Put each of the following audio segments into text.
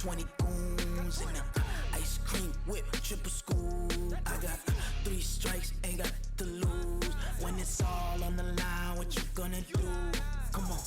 20 goons in the ice cream whip, triple school. I got 3 strikes, ain't got to lose. When it's all on the line, what you gonna do? Come on.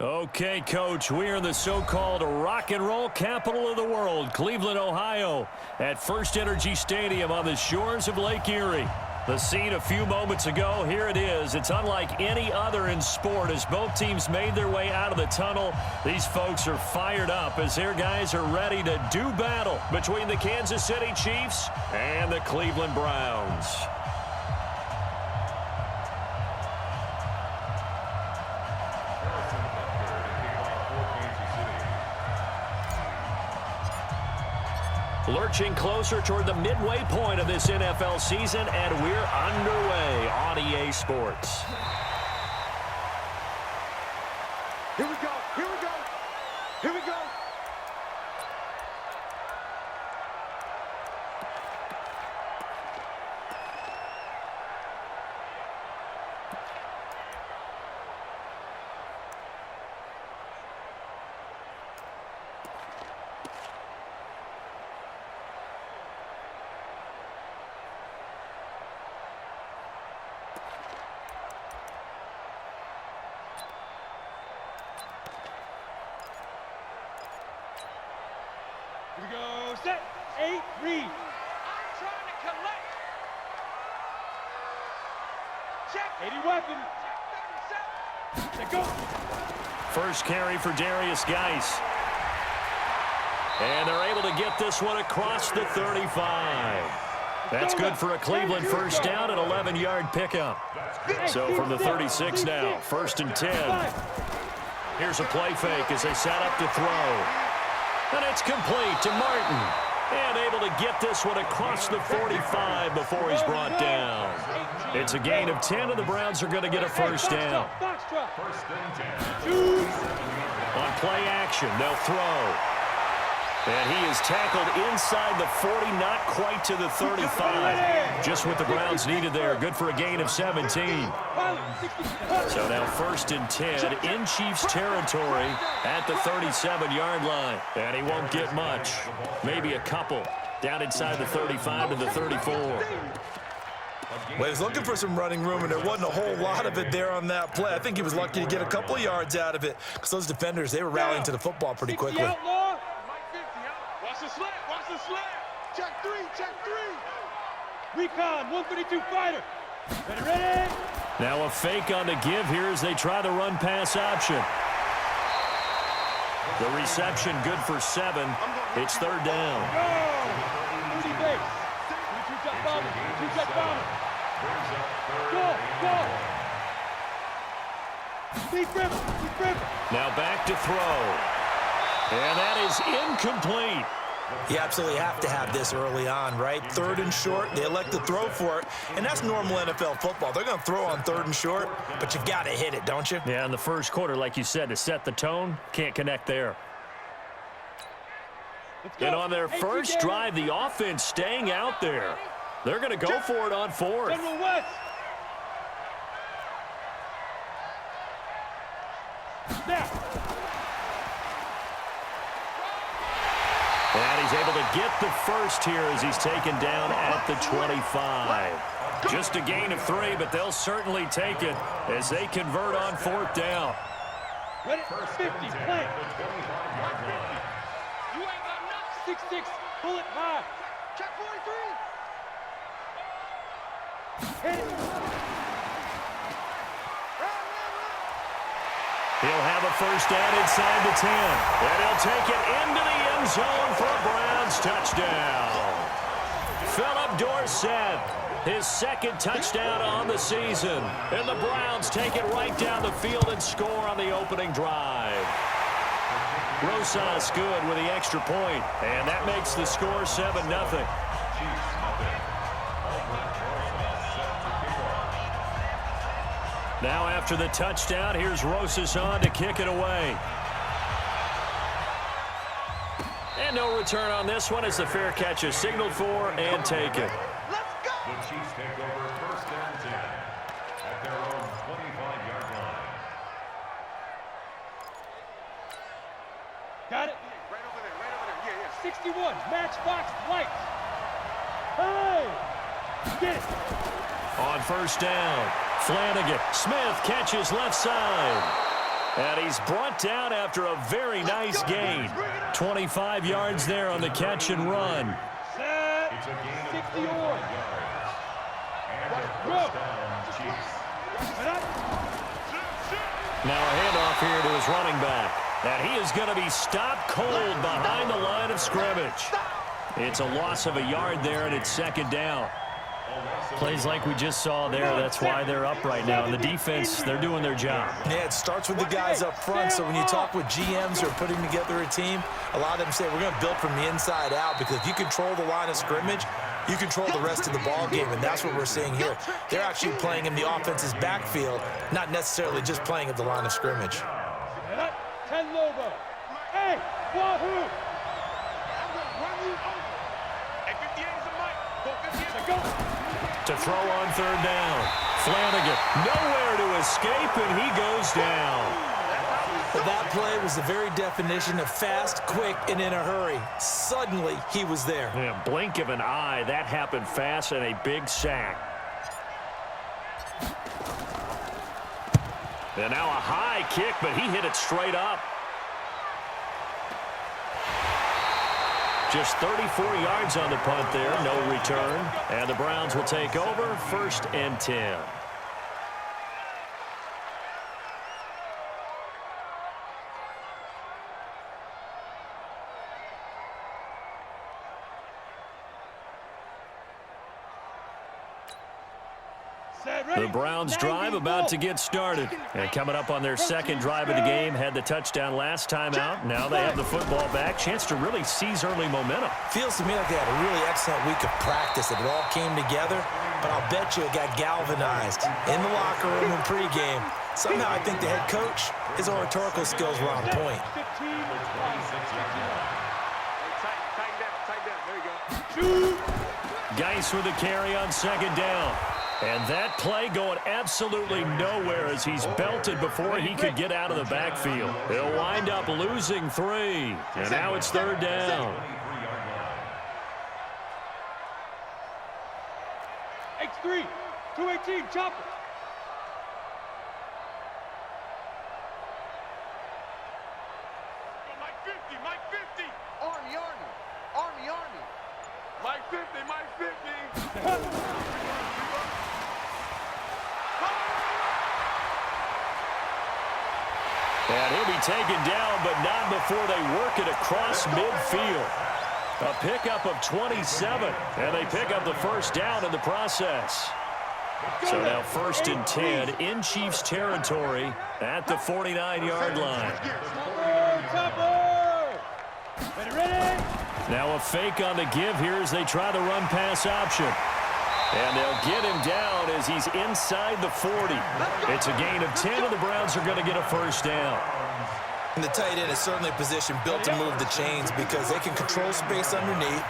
Okay, Coach, we are in the so-called rock and roll capital of the world, Cleveland, Ohio, at First Energy Stadium on the shores of Lake Erie. The scene a few moments ago, here it is. It's unlike any other in sport as both teams made their way out of the tunnel. These folks are fired up as their guys are ready to do battle between the Kansas City Chiefs and the Cleveland Browns. Lurching closer toward the midway point of this NFL season, and we're underway on EA Sports. Here we go, here we go, here we go. Here we go, set, 8, read. I'm trying to collect. Check. 80 weapon. Check 37. Let go. First carry for Darius Geis. And they're able to get this one across the 35. That's good for a Cleveland first down, an 11-yard pickup. So from the 36 now, 1st and 10. Here's a play fake as they set up to throw. And it's complete to Martin. And able to get this one across the 45 before he's brought down. It's a gain of 10, and the Browns are going to get a first down. On play action, they'll throw. And he is tackled inside the 40, not quite to the 35. Just what the Browns needed there. Good for a gain of 17. So now 1st and 10 in Chiefs territory at the 37-yard line. And he won't get much. Maybe a couple. Down inside the 35 to the 34. Well, he was looking for some running room, and there wasn't a whole lot of it there on that play. I think he was lucky to get a couple of yards out of it because those defenders, they were rallying to the football pretty quickly. Watch the slant. Check 3, check 3. Recon, 132 fighter. Ready. Now a fake on the give here as they try the run-pass option. The reception good for 7. It's 3rd down. Go. 30 base. 2-jet bomber. 2-jet bomber. Go. Deep rip. Now back to throw. And that is incomplete. You absolutely have to have this early on, right? 3rd and short, they elect to throw for it, and that's normal NFL football. They're going to throw on 3rd and short, but you've got to hit it, don't you? Yeah, in the first quarter, like you said, to set the tone, can't connect there. And on their first drive, the offense staying out there. They're going to go for it on 4th. General West. Snap. And he's able to get the first here as he's taken down at the 25. Just a gain of 3, but they'll certainly take it as they convert on 4th down. Ready? 50, play. You ain't got nothing. 6-6, pull it high. Check 43. Hit it. He'll have a first down inside the 10. And he'll take it into the end zone for a Browns touchdown. Philip Dorsett, his 2nd touchdown on the season. And the Browns take it right down the field and score on the opening drive. Rosas good with the extra point, and that makes the score 7-0. Now after the touchdown, here's Rosas on to kick it away. And no return on this one as the fair catch is signaled for and taken. Let's go. The Chiefs take over 1st and 10 at their own 25-yard line. Got it? Right over there, right over there. Yeah, 61, matchbox lights. Hey! Get it. On first down, Flanagan. Smith catches left side. And he's brought down after a very nice gain. 25 yards there on the catch and run. Set. 61. Go. Now a handoff here to his running back. And he is going to be stopped cold behind the line of scrimmage. It's a loss of a yard there, and it's second down. Plays like we just saw there, that's why they're up right now. And the defense, they're doing their job. Yeah, it starts with the guys up front. So when you talk with GMs who are putting together a team, a lot of them say we're going to build from the inside out, because if you control the line of scrimmage, you control the rest of the ball game, and that's what we're seeing here. They're actually playing in the offense's backfield, not necessarily just playing at the line of scrimmage. 10 Lobo. Hey, Wahoo! To throw on third down. Flanagan, nowhere to escape, and he goes down. But that play was the very definition of fast, quick, and in a hurry. Suddenly, he was there. Yeah, blink of an eye, that happened fast, and a big sack. And now a high kick, but he hit it straight up. Just 34 yards on the punt there, no return. And the Browns will take over, 1st and 10. The Browns drive about to get started. And coming up on their second drive of the game, had the touchdown last time out. Now they have the football back. Chance to really seize early momentum. Feels to me like they had a really excellent week of practice. It all came together, but I'll bet you it got galvanized in the locker room and pregame. Somehow I think the head coach, his oratorical skills were on point. Geis with a carry on second down. And that play going absolutely nowhere as he's belted before he could get out of the backfield. He'll wind up losing 3. And now it's third down. X3, 218, chopper. Mike 50, Mike 50. Army. Mike 50, Mike 50. And he'll be taken down, but not before they work it across midfield. A pickup of 27, and they pick up the first down in the process. So now 1st and 10 in Chiefs territory at the 49-yard line. Now a fake on the give here as they try the run-pass option. And they'll get him down as he's inside the 40. It's a gain of 10, and the Browns are going to get a first down. And the tight end is certainly a position built to move the chains because they can control space underneath.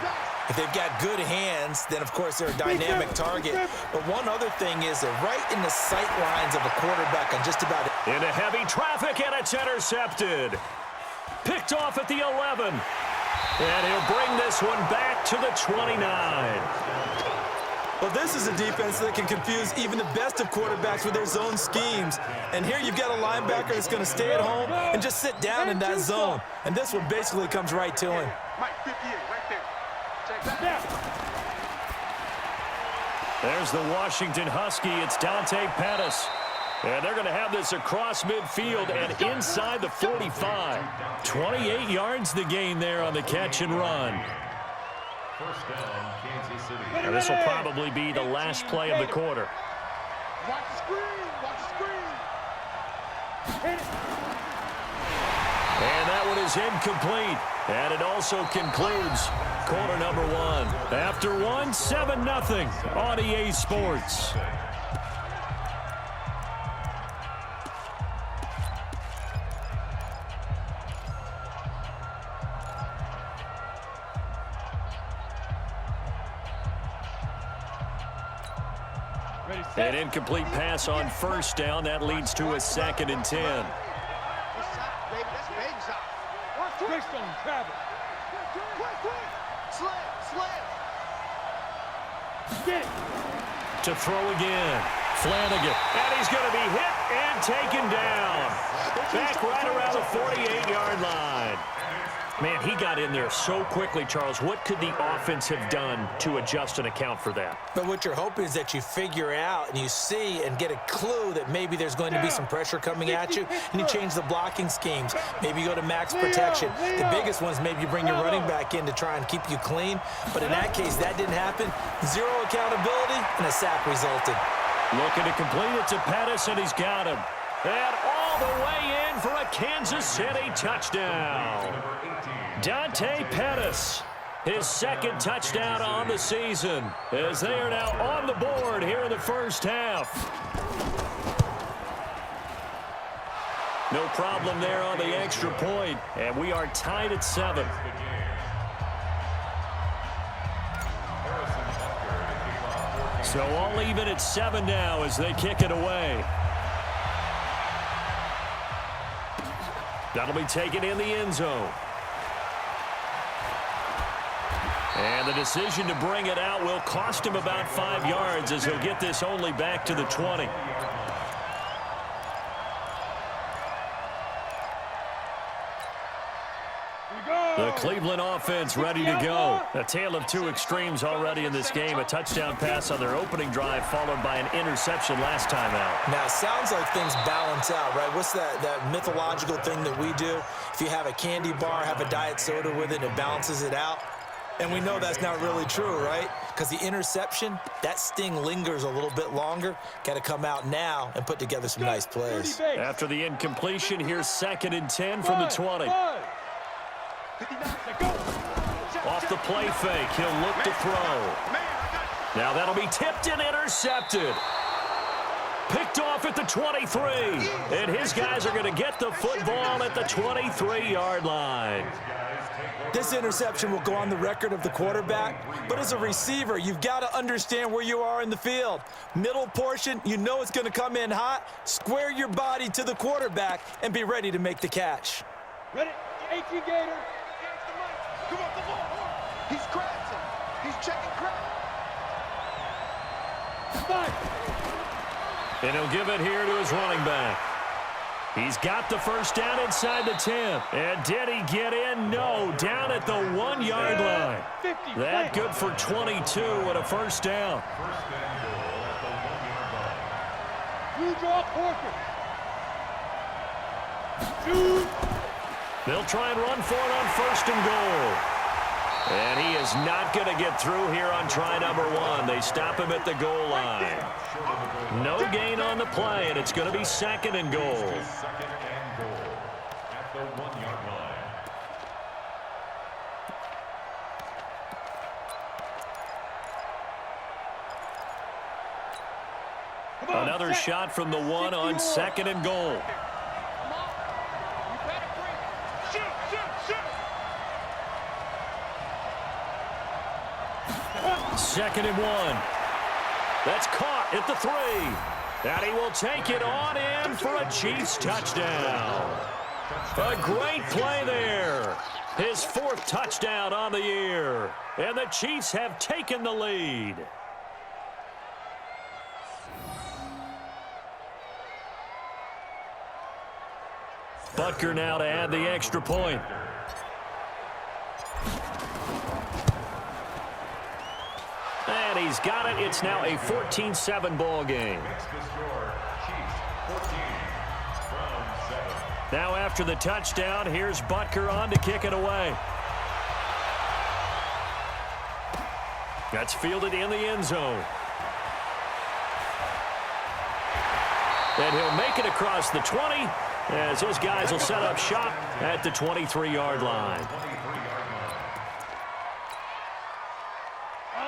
If they've got good hands, then, of course, they're a dynamic target. But one other thing is they're right in the sight lines of a quarterback on just about it. Into heavy traffic, and it's intercepted. Picked off at the 11. And he'll bring this one back to the 29. Well, this is a defense that can confuse even the best of quarterbacks with their zone schemes. And here you've got a linebacker that's going to stay at home and just sit down in that zone. And this one basically comes right to him. Mike 58, right there. Check that out. There's the Washington Husky. It's Dante Pettis. And they're going to have this across midfield and inside the 45. 28 yards the gain there on the catch and run. First down, Kansas City. And this will probably be the last play of the quarter. Watch the screen, watch the screen. And that one is incomplete. And it also concludes quarter number 1. After 1, 7-0 on EA Sports. An incomplete pass on first down. That leads to a 2nd and 10. Greystone, travel. Slam. Get it. To throw again. Flanagan. And he's going to be hit and taken down. Back right around the 48-yard line. Man, he got in there so quickly, Charles. What could the offense have done to adjust and account for that? But what you're hoping is that you figure out and you see and get a clue that maybe there's going to be some pressure coming at you, and you change the blocking schemes. Maybe you go to max protection. The biggest ones, maybe you bring your running back in to try and keep you clean. But in that case, that didn't happen. Zero accountability, and a sack resulted. Looking to complete it to Pettis, and he's got him. And all the way in for a Kansas City touchdown. Dante Pettis, his second touchdown on the season, as they are now on the board here in the first half. No problem there on the extra point, and we are tied at 7. So all even at 7 now as they kick it away. That'll be taken in the end zone. And the decision to bring it out will cost him about 5 yards as he'll get this only back to the 20. The Cleveland offense ready to go. A tale of two extremes already in this game. A touchdown pass on their opening drive followed by an interception last time out. Now, it sounds like things balance out, right? What's that mythological thing that we do? If you have a candy bar, have a diet soda with it, it balances it out. And we know that's not really true, right? Because the interception, that sting lingers a little bit longer. Got to come out now and put together some nice plays. After the incompletion, here's 2nd and 10 from the 20. Off the play fake, he'll look to throw. Now that'll be tipped and intercepted. Picked off at the 23. And his guys are going to get the football at the 23-yard line. This interception will go on the record of the quarterback, but as a receiver, you've got to understand where you are in the field. Middle portion, you know it's going to come in hot. Square your body to the quarterback and be ready to make the catch. Ready? 18 Gator. Come on, the ball. He's crafting. He's checking craft. And he'll give it here to his running back. He's got the first down inside the 10. And did he get in? No, down at the 1-yard line. That good for 22 and a first down. You draw Porter. They'll try and run for it on 1st and goal. And he is not going to get through here on try number 1. They stop him at the goal line. No gain on the play, and it's going to be 2nd and goal. 2nd and goal at the 1-yard line. Another shot from the 1 on 2nd and goal. 2nd and 1. That's caught at the 3. And he will take it on in for a Chiefs touchdown. A great play there. His 4th touchdown on the year. And the Chiefs have taken the lead. Butker now to add the extra point. And he's got it. It's now a 14-7 ball game. Now after the touchdown, here's Butker on to kick it away. That's fielded in the end zone. And he'll make it across the 20 as his guys will set up shop at the 23-yard line.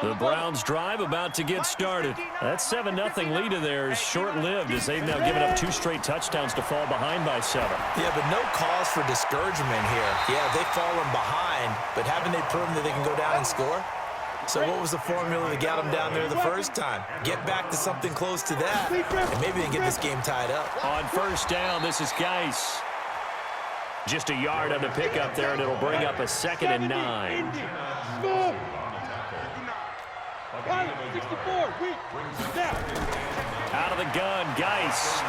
The Browns drive about to get started. That 7-0 lead of theirs short-lived as they've now given up 2 straight touchdowns to fall behind by 7. Yeah, but no cause for discouragement here. Yeah, they've fallen behind, but haven't they proven that they can go down and score? So what was the formula that got them down there the first time? Get back to something close to that, and maybe they can get this game tied up. On 1st down, this is Geis. Just a yard on the pickup there, and it'll bring up a 2nd and 9. Pilot, 64, weak, snap. Out of the gun, Geis.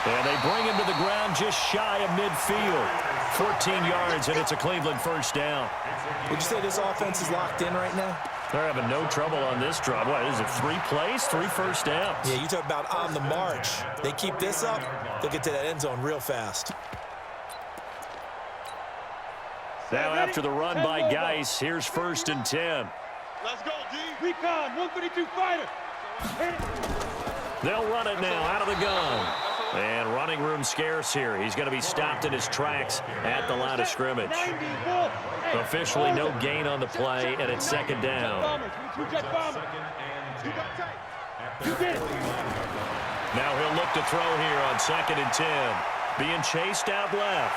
And they bring him to the ground just shy of midfield. 14 yards, and it's a Cleveland first down. Would you say this offense is locked in right now? They're having no trouble on this drive. What is it, 3 plays, 3 first downs? Yeah, you talk about on the march. They keep this up, they'll get to that end zone real fast. Now after the run by Geis, here's 1st and 10. Let's go, D. Recon, 132 fighter. They'll run it now out of the gun. And running room scarce here. He's going to be stopped in his tracks at the line of scrimmage. Officially no gain on the play, and it's 2nd down. Now he'll look to throw here on 2nd and 10. Being chased out left.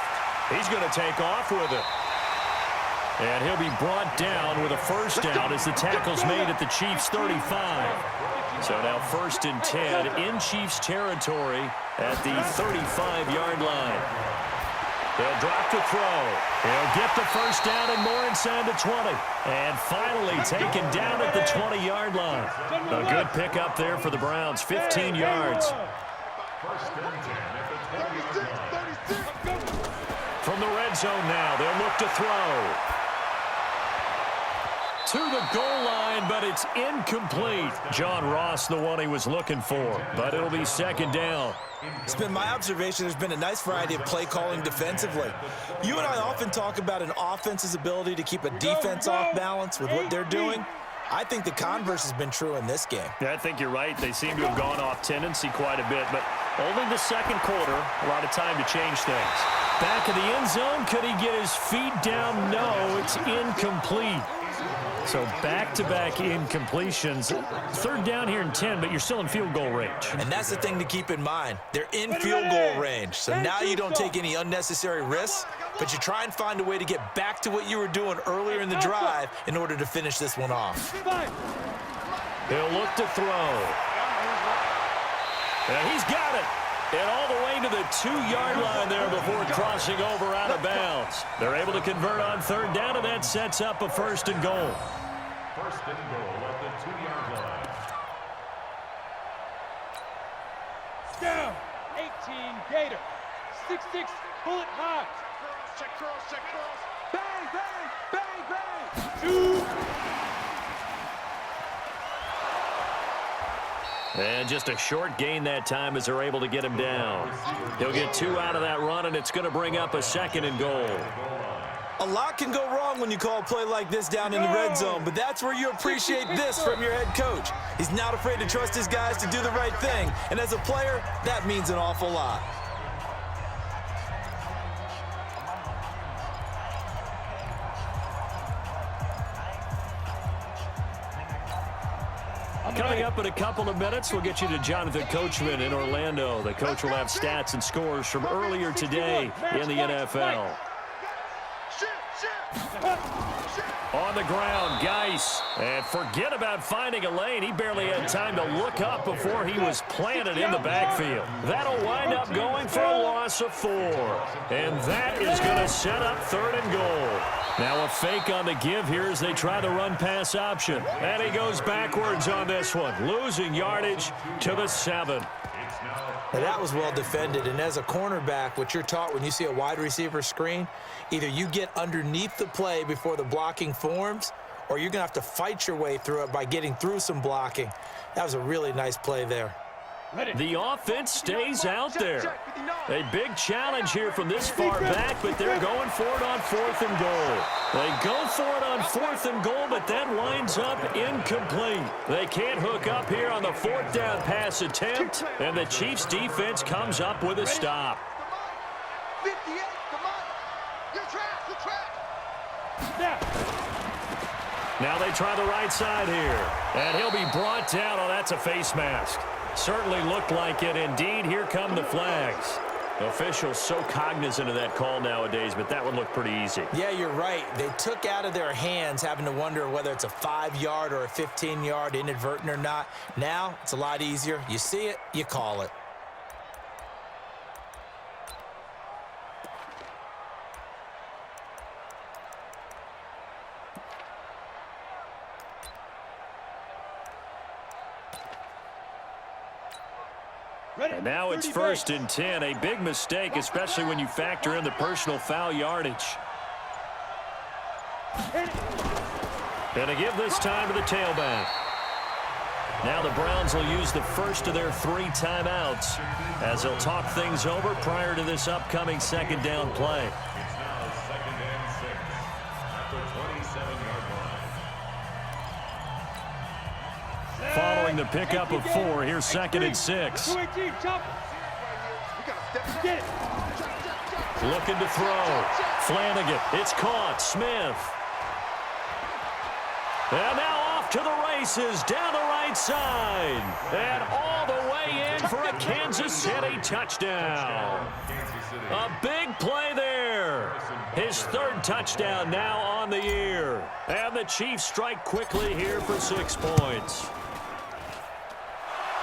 He's going to take off with it. And he'll be brought down with a first down as the tackle's made at the Chiefs' 35. So now 1st and 10 in Chiefs territory at the 35-yard line. They'll drop to throw. He'll get the first down and more inside the 20. And finally taken down at the 20-yard line. A good pickup there for the Browns, 15 yards. From the red zone now, they'll look to throw. To the goal line, but it's incomplete. John Ross, the one he was looking for, but it'll be 2nd down. It's been my observation there's been a nice variety of play calling defensively. You and I often talk about an offense's ability to keep a defense off balance with what they're doing. I think the converse has been true in this game. Yeah, I think you're right. They seem to have gone off tendency quite a bit, but only the 2nd quarter, a lot of time to change things. Back of the end zone, could he get his feet down? No, it's incomplete. So back-to-back incompletions. 3rd down here in 10, but you're still in field goal range. And that's the thing to keep in mind. They're in field goal range. So now you don't take any unnecessary risks, but you try and find a way to get back to what you were doing earlier in the drive in order to finish this one off. He'll look to throw. And he's got it. And all the way to the 2-yard line there before crossing over out of bounds. They're able to convert on 3rd down, and that sets up a 1st and goal. 1st and goal at the 2-yard line. Down, 18 Gator, 6'6", bullet high. Check cross, check cross. Bang, bang, bang, bang. 2. And just a short gain that time as they're able to get him down. He'll get 2 out of that run, and it's going to bring up a 2nd and goal. A lot can go wrong when you call a play like this down in the red zone, but that's where you appreciate this from your head coach. He's not afraid to trust his guys to do the right thing, and as a player, that means an awful lot. Coming up in a couple of minutes, we'll get you to Jonathan Coachman in Orlando. The coach will have stats and scores from earlier today in the NFL. On the ground, Geis. And forget about finding a lane. He barely had time to look up before he was planted in the backfield. That'll wind up going for a loss of 4. And that is going to set up 3rd and goal. Now a fake on the give here as they try the run-pass option. And he goes backwards on this one, losing yardage to the 7. Now that was well defended, and as a cornerback, what you're taught when you see a wide receiver screen, either you get underneath the play before the blocking forms, or you're going to have to fight your way through it by getting through some blocking. That was a really nice play there. The offense stays out there. A big challenge here from this far back, but they're going for it on 4th and goal. They go for it on 4th and goal, but that winds up incomplete. They can't hook up here on the 4th down pass attempt, and the Chiefs defense comes up with a stop. 58, come on. You're trapped, you're trapped. Now they try the right side here, and he'll be brought down. Oh, that's a face mask. Certainly looked like it. Indeed, here come the flags. Officials so cognizant of that call nowadays, but that would look pretty easy. Yeah, you're right. They took out of their hands having to wonder whether it's a 5-yard or a 15-yard inadvertent or not. Now, it's a lot easier. You see it, you call it. And now it's 1st and 10. A big mistake, especially when you factor in the personal foul yardage. And to give this time to the tailback. Now the Browns will use the first of their 3 timeouts as they'll talk things over prior to this upcoming 2nd down play. It's now 2nd and 6 at the 27-yard line. Following the pickup of 4, here's 2nd and 6. Looking to throw. Flanagan. It's caught. Smith. And now off to the races down the right side. And all the way in for a Kansas City touchdown. A big play there. His 3rd touchdown now on the year. And the Chiefs strike quickly here for 6 points.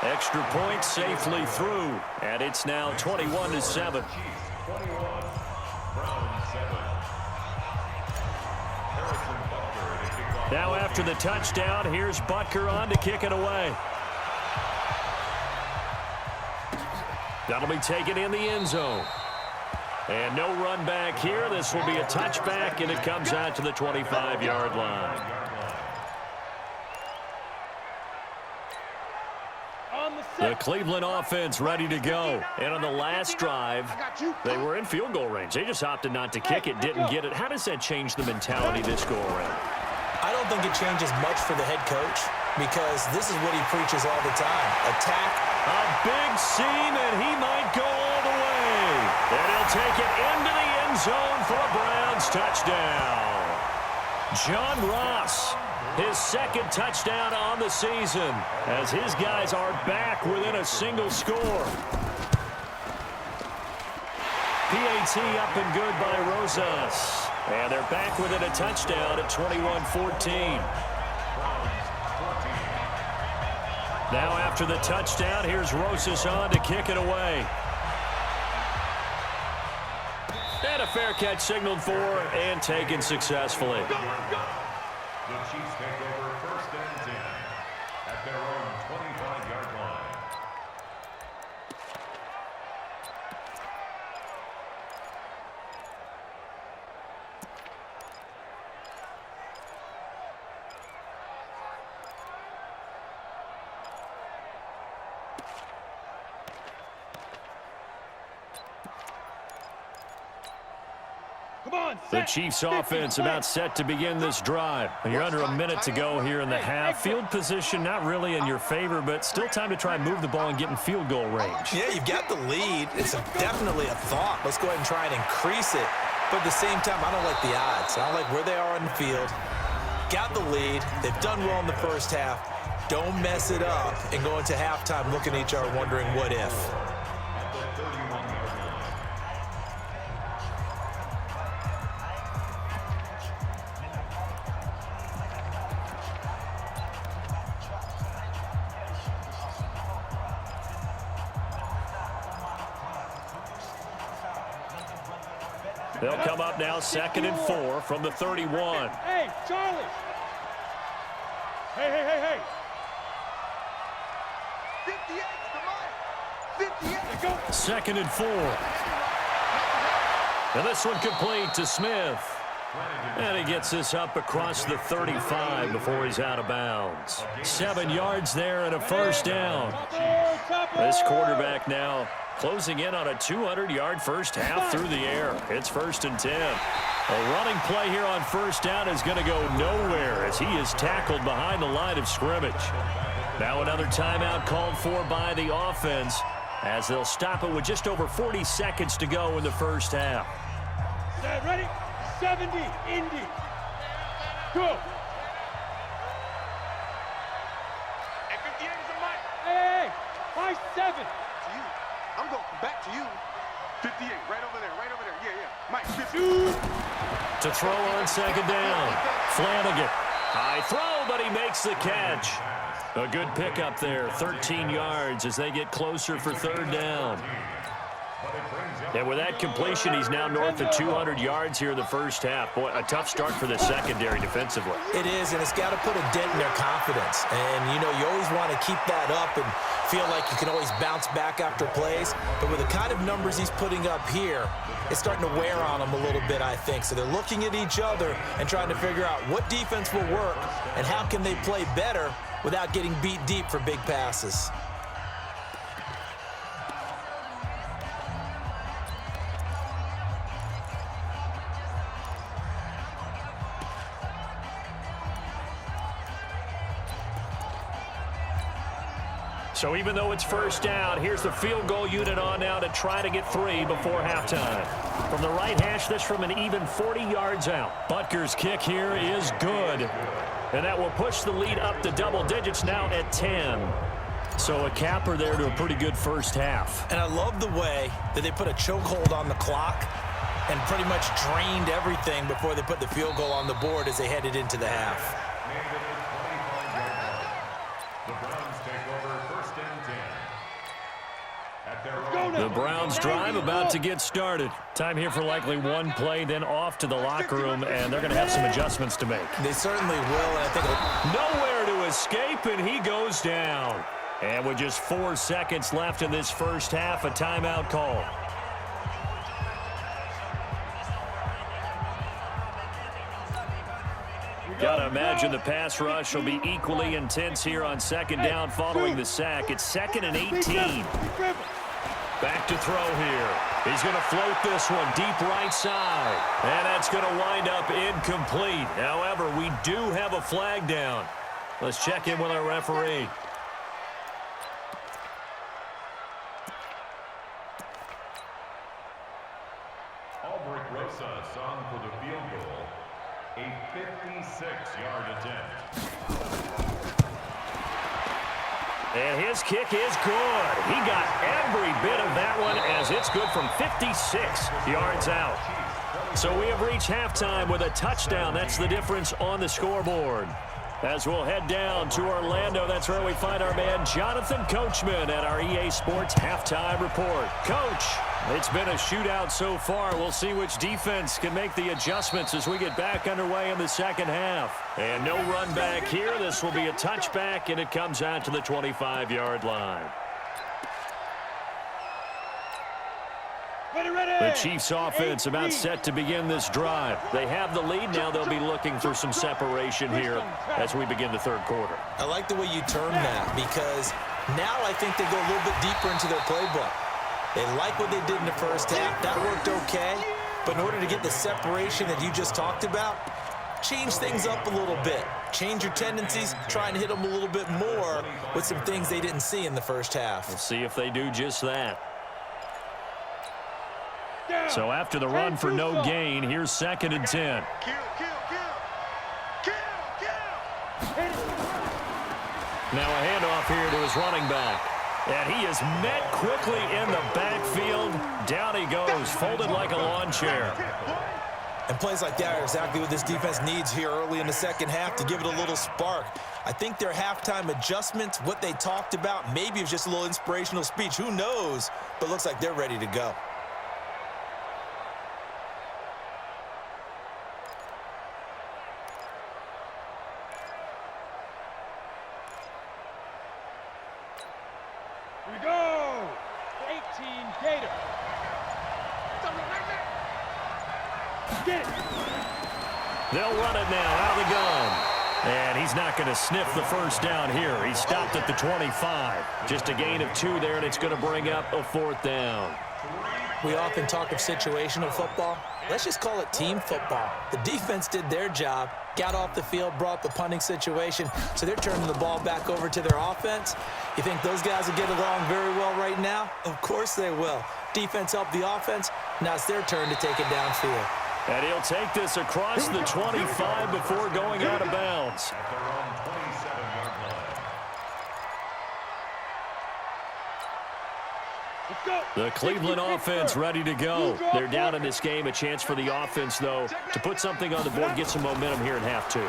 Extra point safely through. And it's now 21-7. Now after the touchdown, here's Butker on to kick it away. That'll be taken in the end zone. And no run back here. This will be a touchback, and it comes out to the 25-yard line. The Cleveland offense ready to go. And on the last drive, they were in field goal range. They just opted not to kick it, didn't get it. How does that change the mentality this go around? I don't think it changes much for the head coach because this is what he preaches all the time. Attack. A big seam, and he might go all the way. And he'll take it into the end zone for a Browns touchdown. John Ross, his 2nd touchdown on the season as his guys are back within a single score. PAT up and good by Rosas. And they're back within a touchdown at 21-14. Now after the touchdown, here's Rosas on to kick it away. And a fair catch signaled for and taken successfully. The Chiefs take over 1st and 10 at their own 25-yard line. The Chiefs offense about set to begin this drive. You're under a minute to go here in the half. Field position not really in your favor, but still time to try and move the ball and get in field goal range. Yeah, you've got the lead. It's definitely a thought. Let's go ahead and try and increase it. But at the same time, I don't like the odds. I don't like where they are on the field. Got the lead. They've done well in the first half. Don't mess it up and go into halftime looking at each other wondering what if. They'll come up now 2nd and 4 from the 31. Hey, Charlie. Hey. 58, come on. 58. Go. 2nd and 4. And this one complete to Smith. And he gets this up across the 35 before he's out of bounds. 7 yards there and a 1st down. This quarterback now closing in on a 200-yard first half through the air. It's 1st and 10. A running play here on 1st down is going to go nowhere as he is tackled behind the line of scrimmage. Now another timeout called for by the offense as they'll stop it with just over 40 seconds to go in the first half. Set, ready? 70, Indy. Go. And 58 is a mic. Hey, 5-7. To you. I'm going back to you. 58, right over there. Yeah. Mike, 52. To throw on 2nd down. Flanagan. High throw, but he makes the catch. A good pickup there. 13 yards as they get closer for 3rd down. But it brings up And with that completion, he's now north of 200 yards here in the first half. Boy, a tough start for the secondary defensively. It is, and it's got to put a dent in their confidence. And, you know, you always want to keep that up and feel like you can always bounce back after plays. But with the kind of numbers he's putting up here, it's starting to wear on them a little bit, I think. So they're looking at each other and trying to figure out what defense will work and how can they play better without getting beat deep for big passes. So even though it's first down, here's the field goal unit on now to try to get 3 before halftime. From the right hash, this from an even 40 yards out. Butker's kick here is good. And that will push the lead up to double digits now at 10. So a capper there to a pretty good first half. And I love the way that they put a chokehold on the clock and pretty much drained everything before they put the field goal on the board as they headed into the half. The Browns drive about to get started. Time here for likely one play, then off to the locker room, and they're going to have some adjustments to make. They certainly will, and I think nowhere to escape, and he goes down. And with just 4 seconds left in this first half, a timeout call. Gotta imagine the pass rush will be equally intense here on second down following the sack. It's 2nd and 18. Back to throw here. He's going to float this one deep right side. And that's going to wind up incomplete. However, we do have a flag down. Let's check in with our referee. Albrecht Rosa sung for the field goal. A 56-yard attempt. And his kick is good. He got every bit of that one as it's good from 56 yards out. So we have reached halftime with a touchdown. That's the difference on the scoreboard. As we'll head down to Orlando, that's where we find our man Jonathan Coachman at our EA Sports Halftime Report. Coach, it's been a shootout so far. We'll see which defense can make the adjustments as we get back underway in the second half. And no run back here. This will be a touchback, and it comes out to the 25-yard line. The Chiefs offense about set to begin this drive. They have the lead. Now they'll be looking for some separation here as we begin the third quarter. I like the way you term that because now I think they go a little bit deeper into their playbook. They like what they did in the first half. That worked okay. But in order to get the separation that you just talked about, change things up a little bit. Change your tendencies, try and hit them a little bit more with some things they didn't see in the first half. We'll see if they do just that. So after the run for no gain, here's 2nd and 10. Now a handoff here to his running back. And he is met quickly in the backfield. Down he goes, folded like a lawn chair. And plays like that are exactly what this defense needs here early in the second half to give it a little spark. I think their halftime adjustments, what they talked about, maybe it was just a little inspirational speech. Who knows? But looks like they're ready to go. Here we go! 18 Gator. Get it. They'll run it now out of the gun. And he's not going to sniff the first down here. He stopped at the 25. Just a gain of 2 there, and it's going to bring up a 4th down. We often talk of situational football. Let's just call it team football. The defense did their job, got off the field, brought the punting situation, so they're turning the ball back over to their offense. You think those guys will get along very well right now? Of course they will. Defense helped the offense. Now it's their turn to take it downfield. And he'll take this across the 25 before going out of bounds. At their own 27-yard line. Let's go. The Cleveland offense ready to go. They're down in this game. A chance for the offense, though, to put something on the board, get some momentum here in half 2.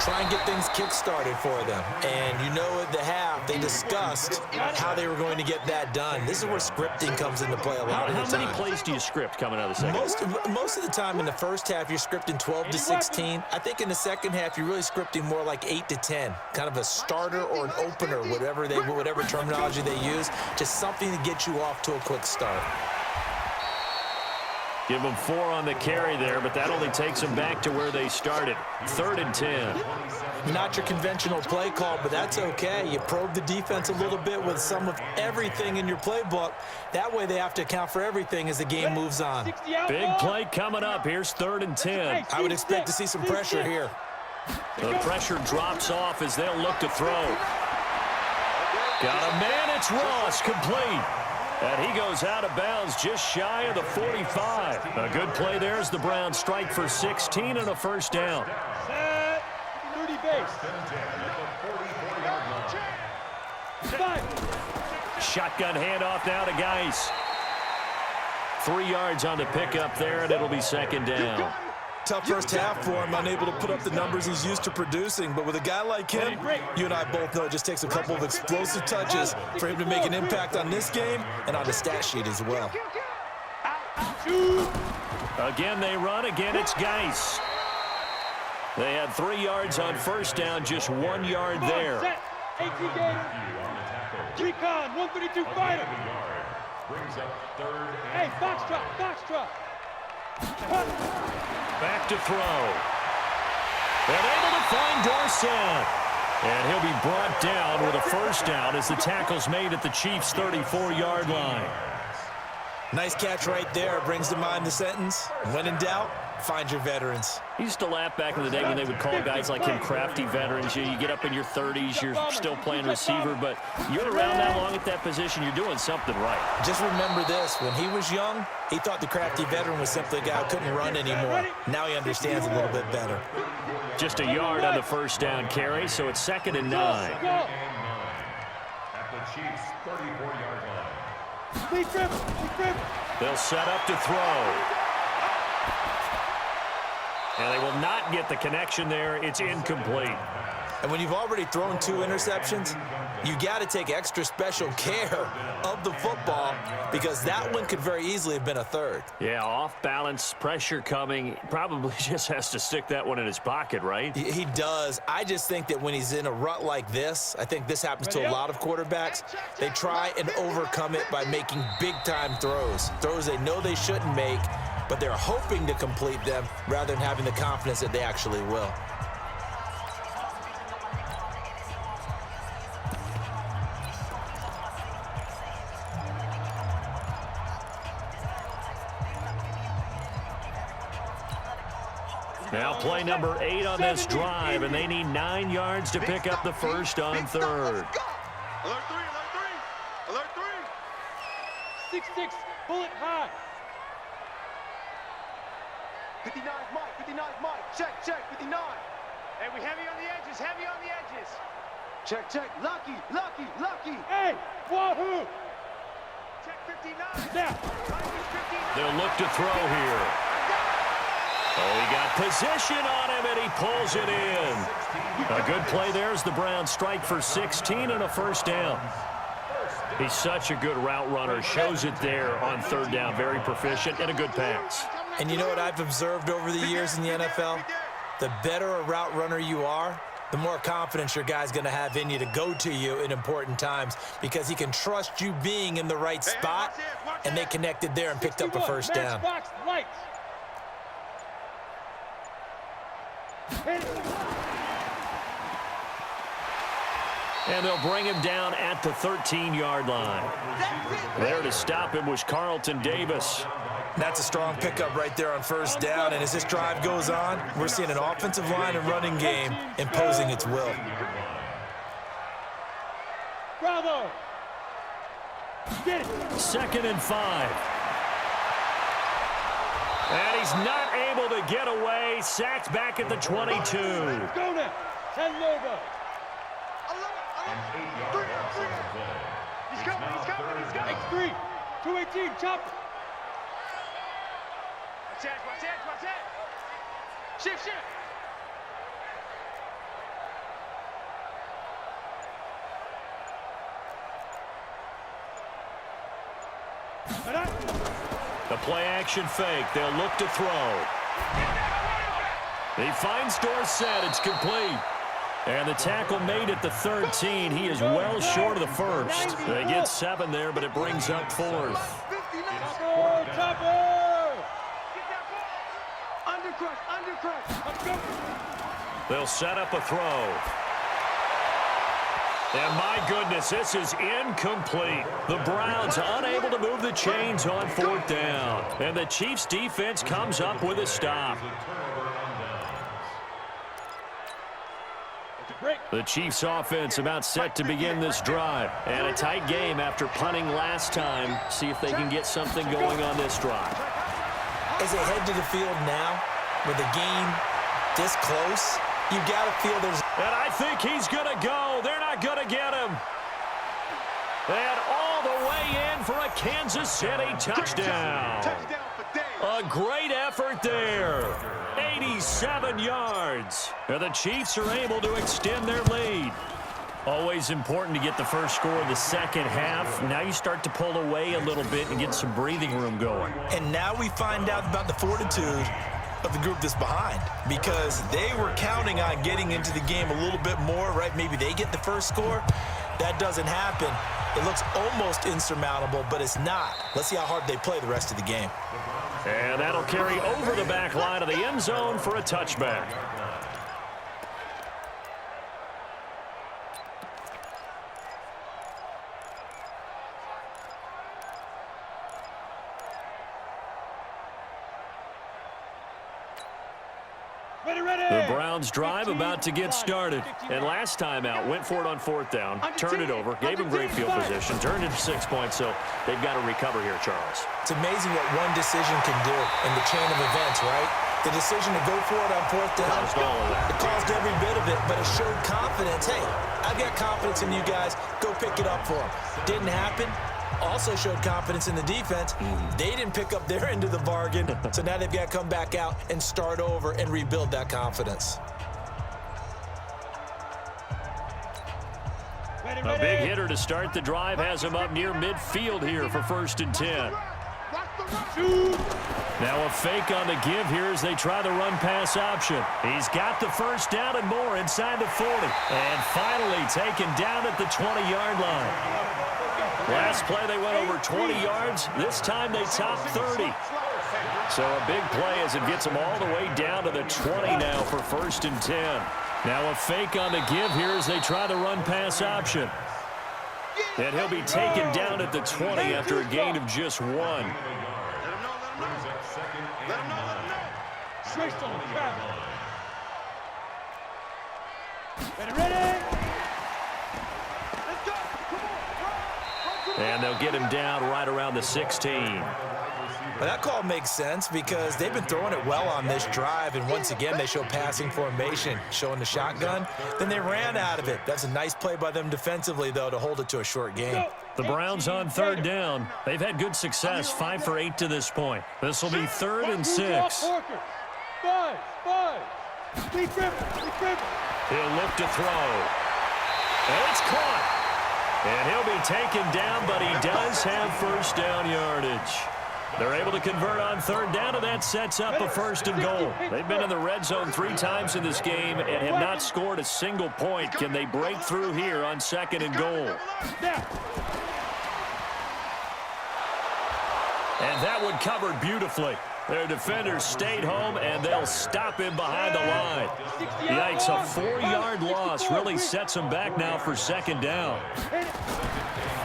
try and get things kick-started for them. And you know at the half, they discussed how they were going to get that done. This is where scripting comes into play a lot of the time. How many plays do you script coming out of the second? Most of the time in the first half, you're scripting 12 to 16. I think in the second half, you're really scripting more like 8 to 10. Kind of a starter or an opener, whatever terminology they use. Just something to get you off to a quick start. Give them 4 on the carry there, but that only takes them back to where they started. 3rd and 10. Not your conventional play call, but that's okay. You probe the defense a little bit with some of everything in your playbook. That way they have to account for everything as the game moves on. Big play coming up. Here's 3rd and 10. I would expect to see some pressure here. The pressure drops off as they'll look to throw. Got a man. It's Ross, complete. And he goes out of bounds just shy of the 45. A good play there as the Browns strike for 16 and a first down. Set. 30 base. Shotgun handoff now to Geis. 3 yards on the pickup there, and it'll be 2nd down. Tough first half for him, unable to put up the numbers he's used to producing. But with a guy like him, you and I both know it just takes a couple of explosive touches for him to make an impact on this game and on the stat sheet as well. Again, they run. Again, it's Geis. They had 3 yards on first down, just 1 yard there. Set. 18 game. Recon, 132 fighter. Brings up 3rd and Hey, Foxtrot. Back to throw. And able to find Dorsett. And he'll be brought down with a first down as the tackle's made at the Chiefs' 34-yard line. Nice catch right there. Brings to mind the sentence, when in doubt, find your veterans. I used to laugh back in the day when they would call guys like him crafty veterans. You get up in your 30s, you're still playing receiver, but you're around that long at that position, you're doing something right. Just remember this, when he was young, he thought the crafty veteran was simply a guy who couldn't run anymore. Now he understands a little bit better. Just a yard on the first down carry, so it's 2nd and 9. at the Chiefs' 34-yard line. They'll set up to throw. And they will not get the connection there. It's incomplete. And when you've already thrown 2 interceptions, you got to take extra special care of the football because that one could very easily have been a 3rd. Yeah, off balance, pressure coming. Probably just has to stick that one in his pocket, right? He does. I just think that when he's in a rut like this, I think this happens to a lot of quarterbacks, they try and overcome it by making big-time throws. Throws they know they shouldn't make, but they're hoping to complete them rather than having the confidence that they actually will. Now play number 8 on this drive, and they need 9 yards to pick up the first on 3rd. Alert 3. 6-6, bullet high. 59 Mike. Check, 59. Hey, we heavy on the edges. Check. Lucky. Hey, wahoo. Check 59. Now. They'll look to throw here. Oh, he got position on him, and he pulls it in. A good play there as the Browns strike for 16 and a first down. He's such a good route runner. Shows it there on 3rd down. Very proficient and a good pass. And you know what I've observed over the years in the NFL? The better a route runner you are, the more confidence your guy's going to have in you to go to you in important times because he can trust you being in the right spot, and they connected there and picked up a first down. And they'll bring him down at the 13-yard line. There to stop him was Carlton Davis. That's a strong pickup right there on first down, and as this drive goes on, we're seeing an offensive line and running game imposing its will. Bravo. Get it. 2nd and 5. And he's not able to get away. Sacked back at the 22. Go now. 10 Lobo. He's coming. X3. 218. Chop. Watch that. Shift. A play-action fake. They'll look to throw. He finds Dorsett. It's complete. And the tackle made at the 13. He is well short of the first. They get 7 there, but it brings up 4th. They'll set up a throw. And my goodness, this is incomplete. The Browns unable to move the chains on 4th down. And the Chiefs defense comes up with a stop. The Chiefs offense about set to begin this drive. And a tight game after punting last time. See if they can get something going on this drive. As they head to the field now, with the game this close, you got to feel there's... And I think he's going to go. They're not going to get him. And all the way in for a Kansas City touchdown. A great effort there. 87 yards. And the Chiefs are able to extend their lead. Always important to get the first score of the second half. Now you start to pull away a little bit and get some breathing room going. And now we find out about the fortitude of the group that's behind, because they were counting on getting into the game a little bit more, right? Maybe they get the first score. That doesn't happen. It looks almost insurmountable, but it's not. Let's see how hard they play the rest of the game. And that'll carry over the back line of the end zone for a touchback. The Browns drive about to get started. And last time out, went for it on 4th down, turned it over, gave him great field position, turned it to 6 points, so they've got to recover here, Charles. It's amazing what one decision can do in the chain of events, right? The decision to go for it on 4th down, it caused every bit of it, but it showed confidence. Hey, I've got confidence in you guys. Go pick it up for them. Didn't happen. Also showed confidence in the defense. They didn't pick up their end of the bargain, so now they've got to come back out and start over and rebuild that confidence. A big hitter to start the drive has him up near midfield here for 1st and 10. Now a fake on the give here as they try the run-pass option. He's got the first down and more inside the 40. And finally taken down at the 20-yard line. Last play they went over 20 yards. This time they topped 30. So a big play as it gets them all the way down to the 20 now for 1st and 10. Now a fake on the give here as they try the run-pass option. And he'll be taken down at the 20 after a gain of just 1. And they'll get him down right around the 16. Well, that call makes sense because they've been throwing it well on this drive, and once again they show passing formation, showing the shotgun. Then they ran out of it. That's a nice play by them defensively, though, to hold it to a short game. The Browns on 3rd down. They've had good success, 5 for 8 to this point. This will be 3rd and 6. He'll look to throw. And it's caught. And he'll be taken down, but he does have 1st down yardage. They're able to convert on 3rd down, and that sets up a 1st and goal. They've been in the red zone 3 times in this game and have not scored a single point. Can they break through here on 2nd and goal? And that one covered beautifully. Their defenders stayed home, and they'll stop him behind the line. Yikes, a 4-yard loss really sets them back now for 2nd down.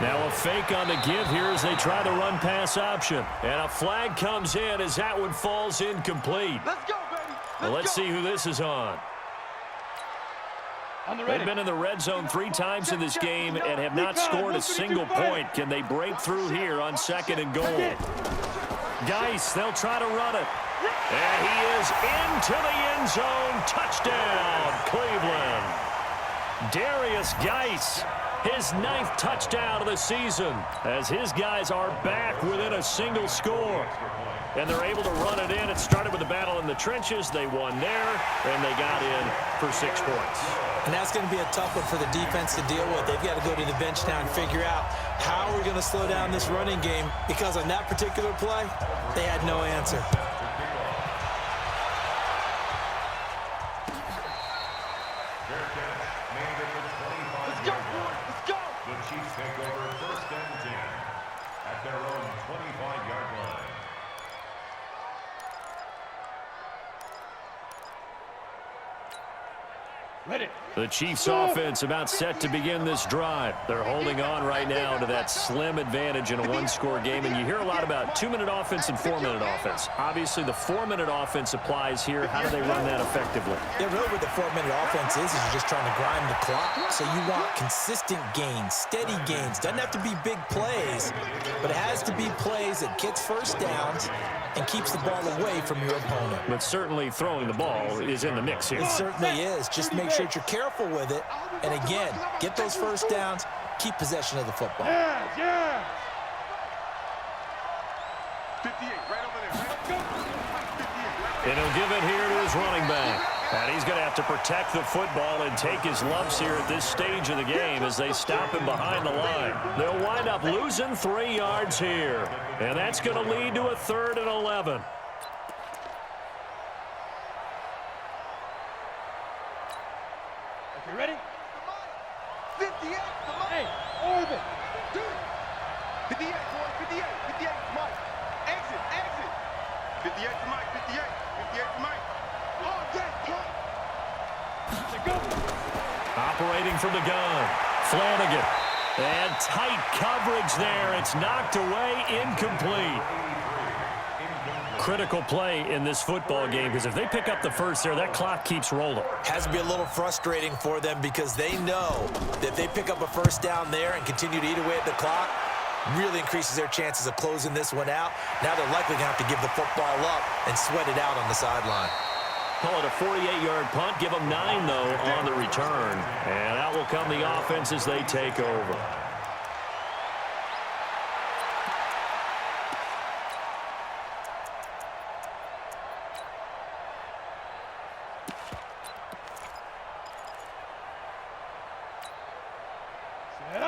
Now a fake on the give here as they try the run-pass option. And a flag comes in as that one falls incomplete. Well, let's see who this is on. They've been in the red zone 3 times in this game and have not scored a single point. Can they break through here on 2nd and goal? Geis, they'll try to run it. And he is into the end zone. Touchdown, Cleveland. Darius Geis his 9th touchdown of the season, as his guys are back within a single score. And they're able to run it in. It started with a battle in the trenches. They won there, and they got in for 6 points. And that's going to be a tough one for the defense to deal with. They've got to go to the bench now and figure out how we're going to slow down this running game, because on that particular play, they had no answer. Let's go, boys. Let's go. The Chiefs take over 1st and 10 at their own 25-yard line. Ready. The Chiefs offense about set to begin this drive. They're holding on right now to that slim advantage in a 1-score game. And you hear a lot about 2-minute offense and 4-minute offense. Obviously, the 4-minute offense applies here. How do they run that effectively? Yeah, really what the 4-minute offense is you're just trying to grind the clock. So you want consistent gains, steady gains. Doesn't have to be big plays, but it has to be plays that gets first downs and keeps the ball away from your opponent. But certainly throwing the ball is in the mix here. It certainly is. Just make sure that you're careful with it. And again, get those first downs, keep possession of the football. Yeah. 58, right over there. Right over there. And he'll give it here to his running back. And he's going to have to protect the football and take his lumps here at this stage of the game as they stop him behind the line. They'll wind up losing 3 yards here. And that's going to lead to a 3rd and 11. You ready? 58, come on. Hey, orbit. 58, boy, 58, 58, Mike. Exit. 58 to Mike, 58 to Mike. Oh, yeah, come. Go. Operating from the gun, Flanagan. And tight coverage there. It's knocked away, incomplete. Critical play in this football game, because if they pick up the first there, that clock keeps rolling. Has to be a little frustrating for them, because they know that if they pick up a first down there and continue to eat away at the clock, really increases their chances of closing this one out. Now they're likely going to have to give the football up and sweat it out on the sideline. Call it a 48-yard punt. Give them 9, though, on the return. And out will come the offense as they take over.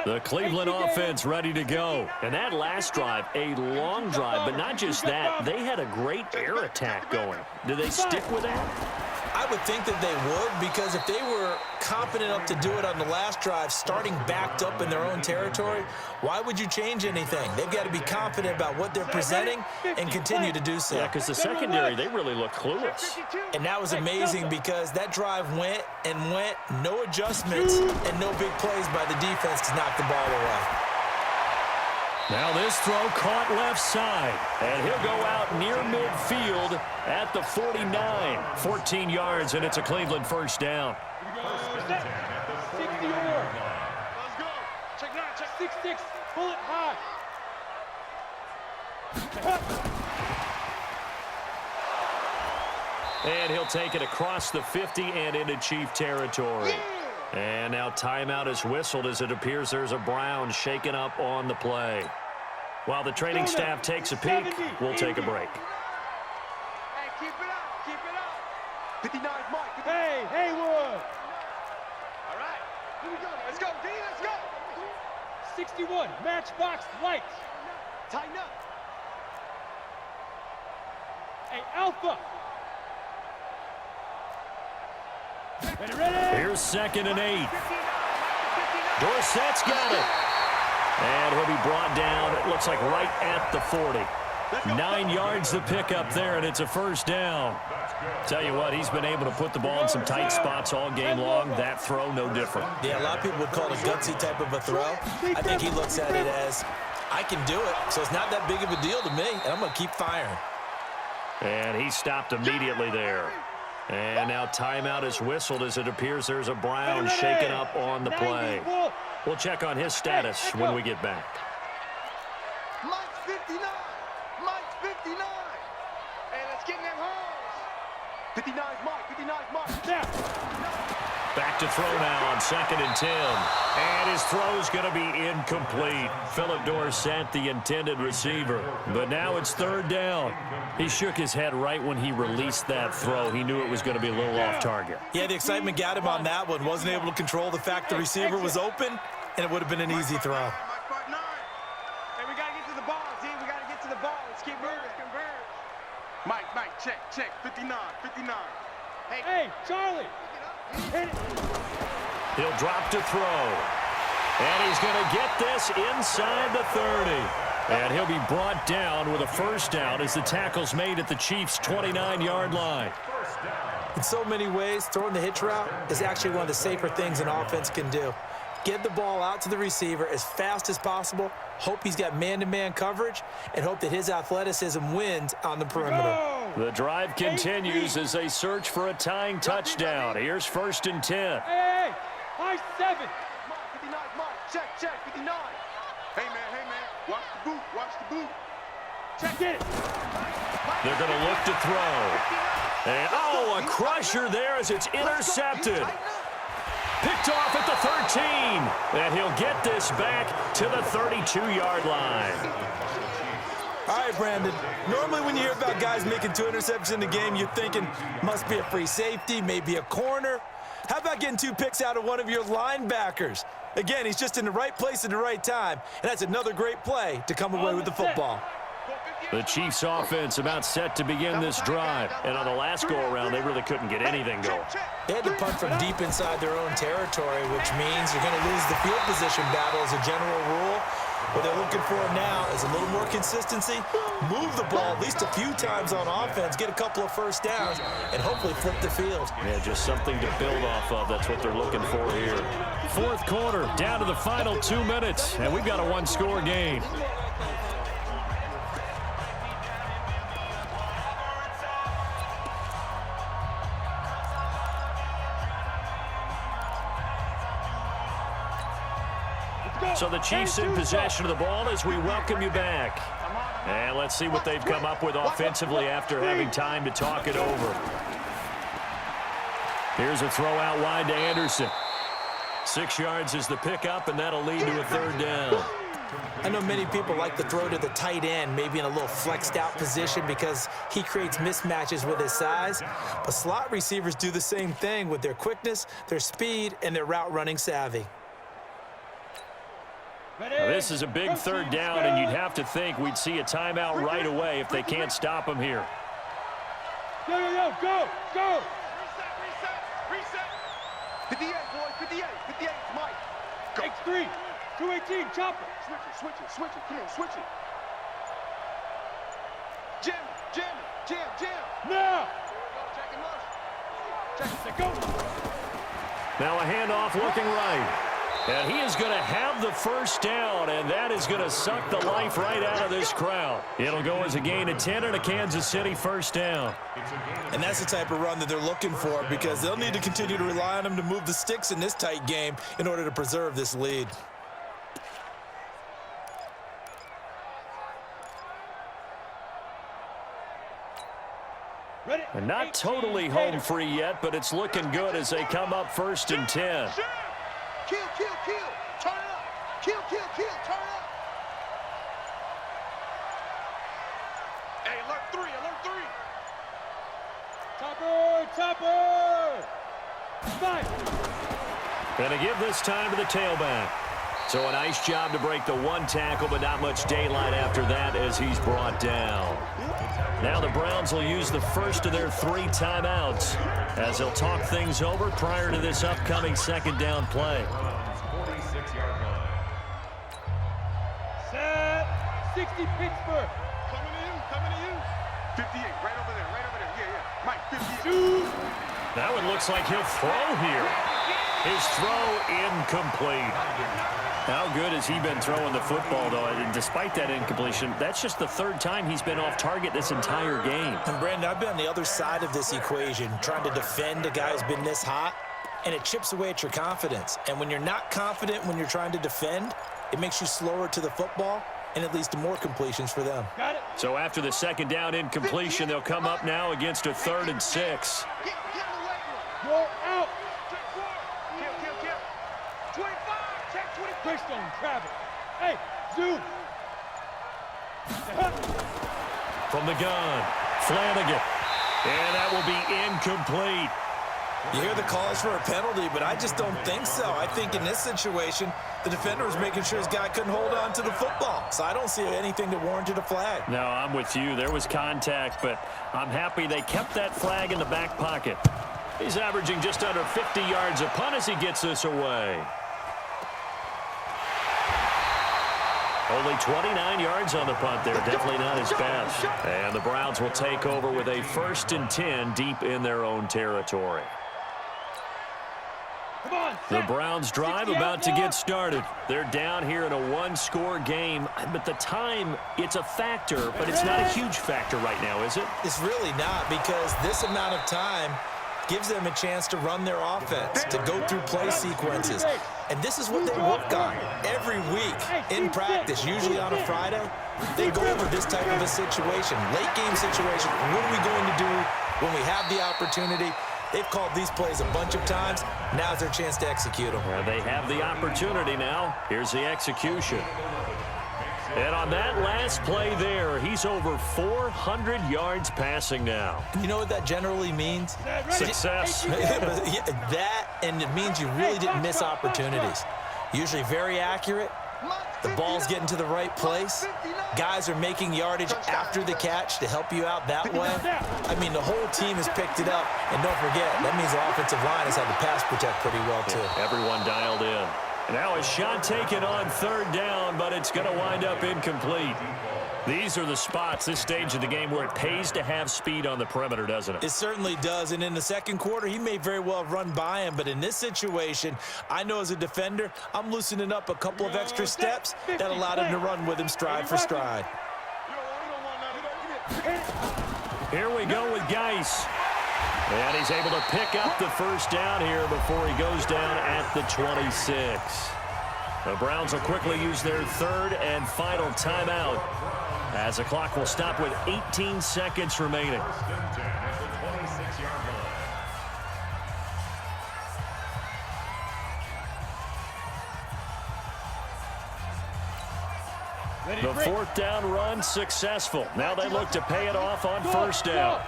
The Cleveland offense ready to go. And that last drive, a long drive, but not just that. They had a great air attack going. Do they stick with that? I would think that they would, because if they were confident enough to do it on the last drive, starting backed up in their own territory, why would you change anything? They've got to be confident about what they're presenting and continue to do so. Yeah, because the secondary, they really look clueless. And that was amazing, because that drive went, no adjustments, and no big plays by the defense to knock the ball away. Now this throw caught left side, and he'll go out near midfield at the 49. 14 yards, and it's a Cleveland first down. 60 more. Let's go. Check 9, check 6, pull it high. And he'll take it across the 50 and into Chief territory. And now timeout is whistled as it appears there's a Brown shaken up on the play. While the training staff takes a peek, we'll take a break. Hey, keep it up, keep it up. 59, Mike. Hey, Haywood. All right, here we go. Let's go, D, let's go. 61, matchbox lights. Tighten up. Hey, Alpha. Ready? Here's 2nd and 8. Dorsett's got it. And he'll be brought down, it looks like right at the 40. 9 yards to pick up there, and it's a first down. Tell you what, he's been able to put the ball in some tight spots all game long. That throw, no different. Yeah, a lot of people would call it a gutsy type of a throw. I think he looks at it as, I can do it, so it's not that big of a deal to me, and I'm going to keep firing. And he stopped immediately there. And now timeout is whistled as it appears there's a Brown shaken up on the play. We'll check on his status when we get back. Mike's 59. Mike's 59. Hey, let's get in them holes. 59's Mike. 59's Mike. Now. Back to throw now on 2nd and 10. And his throw's going to be incomplete. Philip Dorsett, the intended receiver. But now it's 3rd down. He shook his head right when he released that throw. He knew it was going to be a little off target. Yeah, the excitement got him on that one. Wasn't able to control the fact the receiver was open, and it would have been an easy throw. Hey, we got to get to the ball, team. We got to get to the ball. Let's keep moving. Mike, check. 59. Hey, Charlie. Hit it. He'll drop to throw. And he's going to get this inside the 30. And he'll be brought down with a 1st down as the tackle's made at the Chiefs' 29-yard line. In so many ways, throwing the hitch route is actually one of the safer things an offense can do. Get the ball out to the receiver as fast as possible, hope he's got man-to-man coverage, and hope that his athleticism wins on the perimeter. The drive continues as they search for a tying touchdown. Here's 1st and 10. Hey, high 7. 59, Mike. Check. 59. Hey, man. Watch the boot. Check it. They're going to look to throw. And, a crusher there as it's intercepted. Picked off at the 13. And he'll get this back to the 32-yard line. All right, Brandon. Normally when you hear about guys making 2 interceptions in the game, you're thinking must be a free safety, maybe a corner. How about getting 2 picks out of one of your linebackers? Again, he's just in the right place at the right time, and that's another great play to come away with the football. The Chiefs offense about set to begin this drive. And on the last go-around, they really couldn't get anything going. They had to punt from deep inside their own territory, which means you're going to lose the field position battle as a general rule. What they're looking for now is a little more consistency, move the ball at least a few times on offense, get a couple of 1st downs, and hopefully flip the field. Yeah, just something to build off of. That's what they're looking for here. 4th quarter, down to the final 2 minutes, and we've got a 1-score game. So the Chiefs in possession of the ball as we welcome you back. And let's see what they've come up with offensively after having time to talk it over. Here's a throw out wide to Anderson. 6 yards is the pickup, and that'll lead to a 3rd down. I know many people like to throw to the tight end, maybe in a little flexed out position because he creates mismatches with his size. But slot receivers do the same thing with their quickness, their speed, and their route running savvy. Now, this is a big 3rd down, and you'd have to think we'd see a timeout right away if they can't stop him here. Go. Reset. 58, boys. 58, Mike. Go. X3, 218, chopper. Switch it. Come on, switch it. Jam. Now. Check. Go. Now a handoff looking right. And he is going to have the 1st down, and that is going to suck the life right out of this crowd. It'll go as a gain of 10 and a Kansas City 1st down. And that's the type of run that they're looking for because they'll need to continue to rely on him to move the sticks in this tight game in order to preserve this lead. And not totally home free yet, but it's looking good as they come up 1st and 10. Kill. Turn it up. Kill. Turn it up. Hey, alert 3. Chopper. 5. Gonna give this time to the tailback. So a nice job to break the 1 tackle, but not much daylight after that as he's brought down. Now the Browns will use the 1st of their 3 timeouts as they'll talk things over prior to this upcoming 2nd down play. 46-yard line. Set. 60 Pittsburgh. Coming to you. 58, right over there. Yeah. Mike, 58. That one looks like he'll throw here. His throw incomplete. How good has he been throwing the football, though? And despite that incompletion, that's just the 3rd time he's been off target this entire game. And, Brandon, I've been on the other side of this equation, trying to defend a guy who's been this hot, and it chips away at your confidence. And when you're not confident when you're trying to defend, it makes you slower to the football, and it leads to more completions for them. Got it. So after the 2nd down incompletion, they'll come up now against a 3rd and 6. Get in the leg room. Roll out. Greystone, travel. Hey, zoom. From the gun, Flanagan. And that will be incomplete. You hear the calls for a penalty, but I just don't think so. I think in this situation, the defender was making sure his guy couldn't hold on to the football. So I don't see anything that warranted a flag. No, I'm with you. There was contact, but I'm happy they kept that flag in the back pocket. He's averaging just under 50 yards a punt as he gets this away. Only 29 yards on the punt there. Definitely not his best. And the Browns will take over with a 1st and 10 deep in their own territory. The Browns drive about to get started. They're down here in a one-score game. But the time, it's a factor, but it's not a huge factor right now, is it? It's really not, because this amount of time gives them a chance to run their offense, to go through play sequences. And this is what they work on every week in practice, usually on a Friday. They go over this type of a situation, late game situation. What are we going to do when we have the opportunity? They've called these plays a bunch of times. Now's their chance to execute them. They have the opportunity now. Here's the execution. And on that last play there, he's over 400 yards passing now. You know what that generally means? Success. That, and it means you really didn't miss opportunities. Usually very accurate. The ball's getting to the right place. Guys are making yardage after the catch to help you out that way. I mean, the whole team has picked it up. And don't forget, that means the offensive line has had to pass protect pretty well, too. Yeah, everyone dialed in. Now a shot taken on 3rd down, but it's going to wind up incomplete. These are the spots, this stage of the game, where it pays to have speed on the perimeter, doesn't it? It certainly does, and in the second quarter, he may very well run by him, but in this situation, I know as a defender, I'm loosening up a couple of extra steps that allowed him to run with him stride for stride. Here we go with Geis. And he's able to pick up the 1st down here before he goes down at the 26. The Browns will quickly use their 3rd and final timeout as the clock will stop with 18 seconds remaining. The 4th down run successful. Now they look to pay it off on 1st down.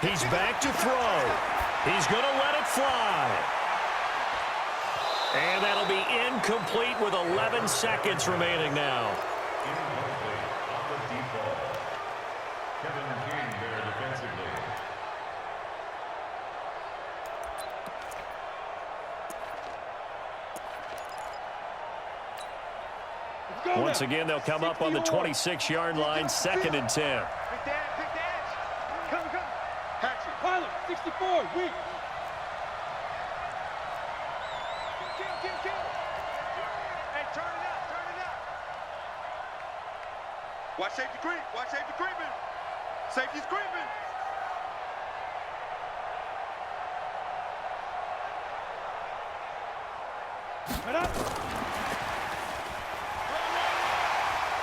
He's back to throw. He's going to let it fly. And that'll be incomplete with 11 seconds remaining now. Once again, they'll come up on the 26-yard line, 2nd and 10. Pilot, 64, weak. Hey, turn it up. Watch safety creep. Watch safety creeping. Safety's creeping. Right up.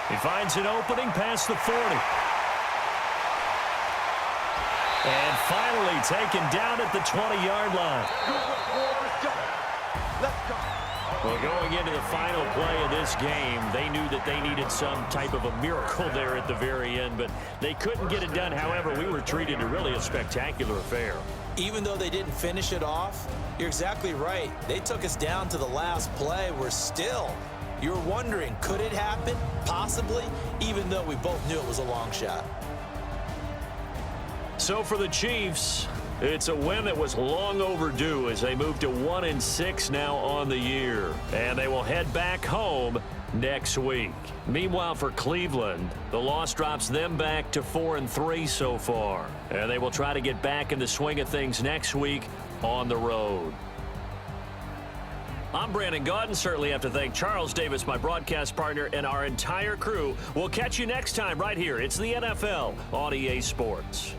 He finds an opening past the 40. And finally taken down at the 20-yard line. Let's go. Well, going into the final play of this game, they knew that they needed some type of a miracle there at the very end, but they couldn't get it done. However, we were treated to really a spectacular affair. Even though they didn't finish it off, you're exactly right. They took us down to the last play. We're still, you're wondering, could it happen? Possibly, even though we both knew it was a long shot. So for the Chiefs, it's a win that was long overdue as they move to 1-6 now on the year. And they will head back home next week. Meanwhile, for Cleveland, the loss drops them back to 4-3 so far. And they will try to get back in the swing of things next week on the road. I'm Brandon Gaudin. Certainly have to thank Charles Davis, my broadcast partner, and our entire crew. We'll catch you next time right here. It's the NFL on EA Sports.